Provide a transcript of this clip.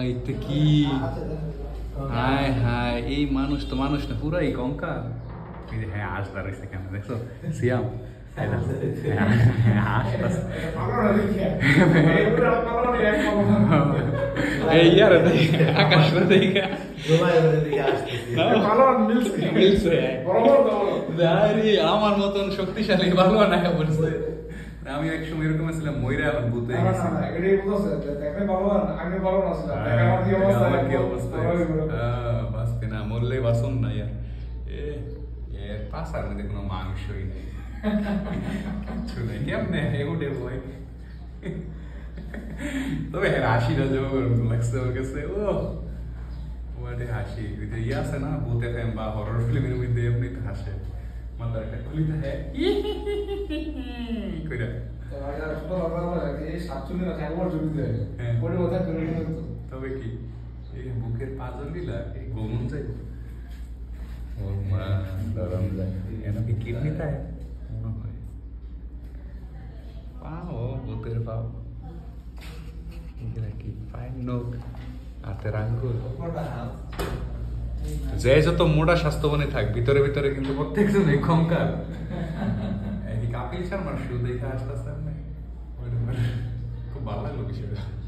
এটা কি হায় হায় এই মানুষ তো মানুষ না পুরো এই কঙ্কাল হ্যাঁ আসবার রয়েছে কেন দেখছো সিয়াম আকাশটা দেখে আমার মতন শক্তিশালী ভালো না বলছে আমি একসময় এরকম ছিলাম ময়রা এখন ভূতে বাঁচতে না মরলে বাঁচন না ইয়ার এর পাশার মধ্যে কোনো মাংসই নেই কিচ্ছু নেই কেমনে এগুটে বই তবে হাসিটা জবরদস্ত লাগছে ওর কাছে ও ওয়াটে হাসি ইয়ে আছে না ভূতে ফেম বা হরর ফিল্মের মধ্যে এমনি তো হাসে মাথার একটা খুলিতে হ্যাঁ কইরা তবে কি এই বুকের পাজল দিলা এই গমন যাই ওর মা গরম যায় এনাকে কিডনি তাই মনে হয় পাও ভূতের পাও এগুলা কি পায়ের নখ হাতের আঙ্গুল যে যত মোটা স্বাস্থ্যবানে থাক ভিতরে ভিতরে কিন্তু প্রত্যেকজন এই কঙ্কাল কাপিল শর্মার শো দেখে আসতে আসতে খুব ভালো লাগলো বিষয়টা